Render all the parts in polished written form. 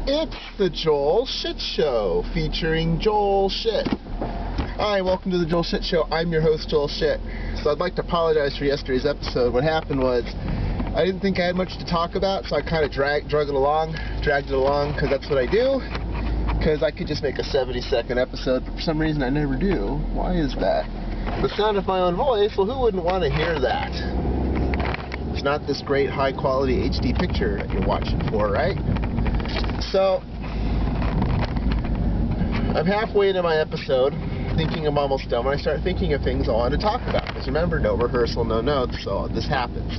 It's the Joel Shit Show, featuring Joel Shit. Hi, welcome to the Joel Shit Show. I'm your host, Joel Shit. So I'd like to apologize for yesterday's episode. What happened was, I didn't think I had much to talk about, so I kind of dragged it along, because that's what I do. Because I could just make a 70-second episode, but for some reason I never do. Why is that? The sound of my own voice, well, who wouldn't want to hear that? It's not this great high-quality HD picture that you're watching for, right? So, I'm halfway into my episode, thinking I'm almost done, when I start thinking of things I want to talk about. Because remember, no rehearsal, no notes, so this happens.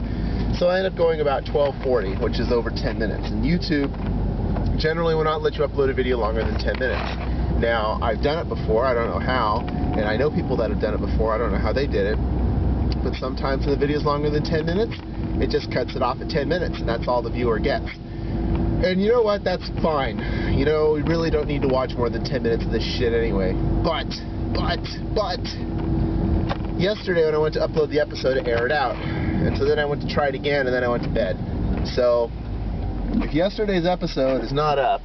So I end up going about 12:40, which is over 10 minutes. And YouTube generally will not let you upload a video longer than 10 minutes. Now, I've done it before, I don't know how, and I know people that have done it before, I don't know how they did it, but sometimes when the video is longer than 10 minutes, it just cuts it off at 10 minutes, and that's all the viewer gets. And you know what? That's fine. You know, we really don't need to watch more than 10 minutes of this shit anyway. But, yesterday when I went to upload the episode, it aired out. And so then I went to try it again, and then I went to bed. So, if yesterday's episode is not up,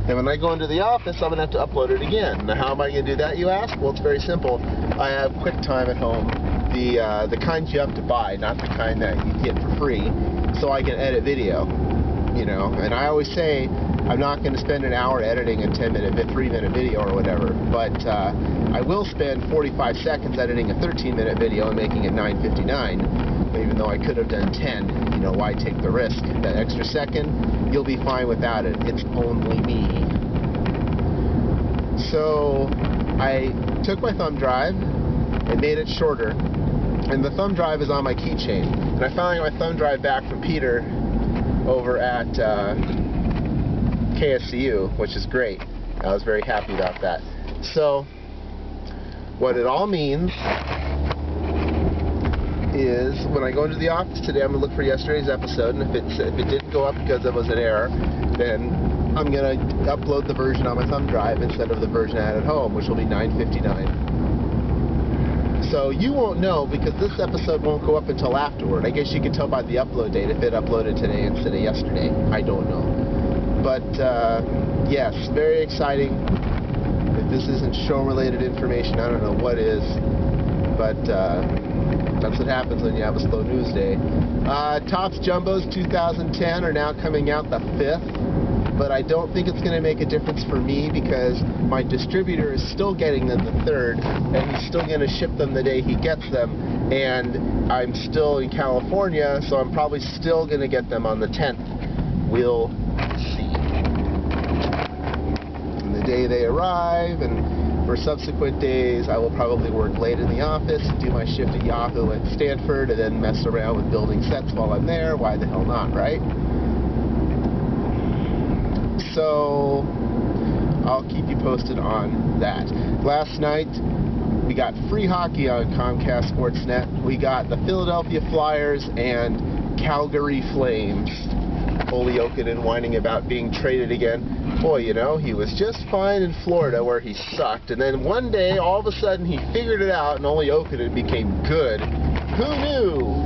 then when I go into the office, I'm going to have to upload it again. Now, how am I going to do that, you ask? Well, it's very simple. I have QuickTime at home, the kind you have to buy, not the kind that you get for free, so I can edit video. You know, and I always say I'm not going to spend an hour editing a 3-minute video or whatever, but I will spend 45 seconds editing a 13-minute video and making it 9:59, even though I could have done 10. You know, why take the risk? That extra second, you'll be fine without it. It's only me. So I took my thumb drive and made it shorter, and the thumb drive is on my keychain, and I finally got my thumb drive back from Peter over at KSCU, which is great. I was very happy about that. So, what it all means is when I go into the office today, I'm going to look for yesterday's episode, and if it didn't go up because it was an error, then I'm going to upload the version on my thumb drive instead of the version I had at home, which will be 9:59. So you won't know because this episode won't go up until afterward. I guess you could tell by the upload date if it uploaded today instead of yesterday. I don't know. But, yes, very exciting. If this isn't show-related information, I don't know what is. But, that's what happens when you have a slow news day. Topps Jumbos 2010 are now coming out the 5th. But I don't think it's going to make a difference for me because my distributor is still getting them the 3rd, and he's still going to ship them the day he gets them, and I'm still in California, so I'm probably still going to get them on the 10th. We'll see. And the day they arrive, and for subsequent days, I will probably work late in the office, do my shift at Yahoo at Stanford, and then mess around with building sets while I'm there. Why the hell not, right? So, I'll keep you posted on that. Last night, we got free hockey on Comcast Sportsnet. We got the Philadelphia Flyers and Calgary Flames. Olli Jokinen whining about being traded again. Boy, you know, he was just fine in Florida where he sucked. And then one day, all of a sudden, he figured it out and Olli Jokinen became good. Who knew?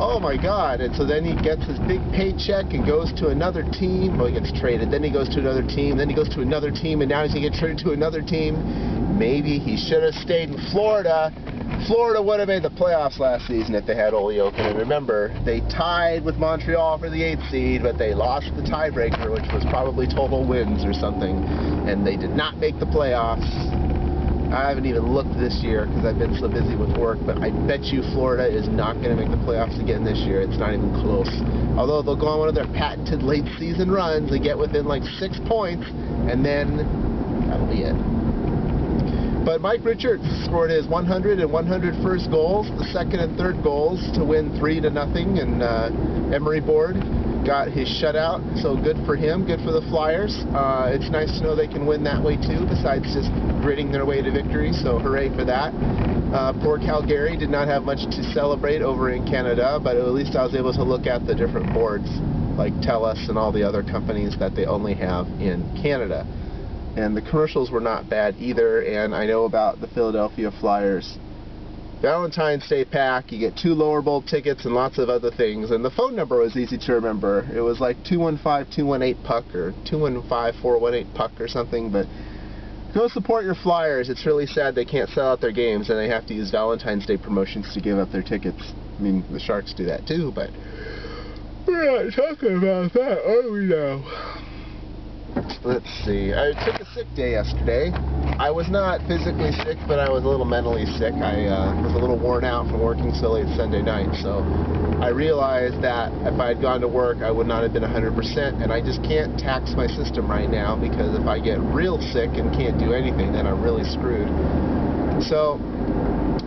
Oh my God, and so then he gets his big paycheck and goes to another team. Well, he gets traded, then he goes to another team, then he goes to another team, and now he's going to get traded to another team. Maybe he should have stayed in Florida. Florida would have made the playoffs last season if they had Olli Jokinen. Remember, they tied with Montreal for the 8th seed, but they lost the tiebreaker, which was probably total wins or something, and they did not make the playoffs. I haven't even looked this year because I've been so busy with work, but I bet you Florida is not going to make the playoffs again this year. It's not even close. Although they'll go on one of their patented late season runs, they get within like 6 points, and then that'll be it. But Mike Richards scored his 100 and 101st goals, the 2nd and 3rd goals to win 3-0, and Emery Board got his shutout, so good for him, good for the Flyers. It's nice to know they can win that way too, besides just gritting their way to victory, so hooray for that. Poor Calgary did not have much to celebrate over in Canada, but at least I was able to look at the different boards, like TELUS and all the other companies that they only have in Canada. And the commercials were not bad either, and I know about the Philadelphia Flyers Valentine's Day pack. You get 2 lower bowl tickets and lots of other things. And the phone number was easy to remember. It was like 215-218-PUCK or 215-418-PUCK or something. But go support your Flyers. It's really sad they can't sell out their games and they have to use Valentine's Day promotions to give up their tickets. I mean, the Sharks do that too, but we're not talking about that, are we now? Let's see. I took a sick day yesterday. I was not physically sick, but I was a little mentally sick. I was a little worn out from working so late Sunday night, so I realized that if I had gone to work, I would not have been 100%, and I just can't tax my system right now, because if I get real sick and can't do anything, then I'm really screwed. So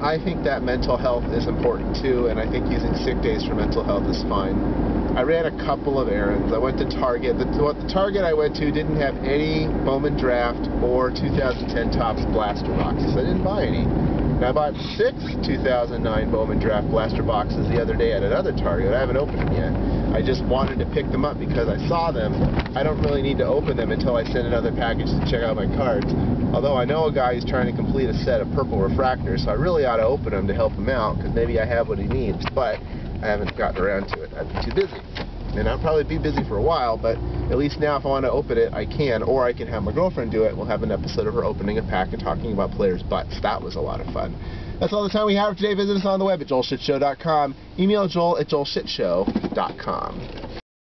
I think that mental health is important too, and I think using sick days for mental health is fine. I ran a couple of errands. I went to Target. The Target I went to didn't have any Bowman Draft or 2010 Topps blaster boxes. I didn't buy any. And I bought 6 2009 Bowman Draft blaster boxes the other day at another Target. I haven't opened them yet. I just wanted to pick them up because I saw them. I don't really need to open them until I send another package to check out my cards. Although I know a guy who's trying to complete a set of purple refractors, so I really ought to open them to help him out, because maybe I have what he needs. But I haven't gotten around to it. I've been too busy. And I'll probably be busy for a while, but at least now if I want to open it, I can. Or I can have my girlfriend do it. We'll have an episode of her opening a pack and talking about players' butts. That was a lot of fun. That's all the time we have today. Visit us on the web at joelshitshow.com. Email Joel at joelshitshow.com.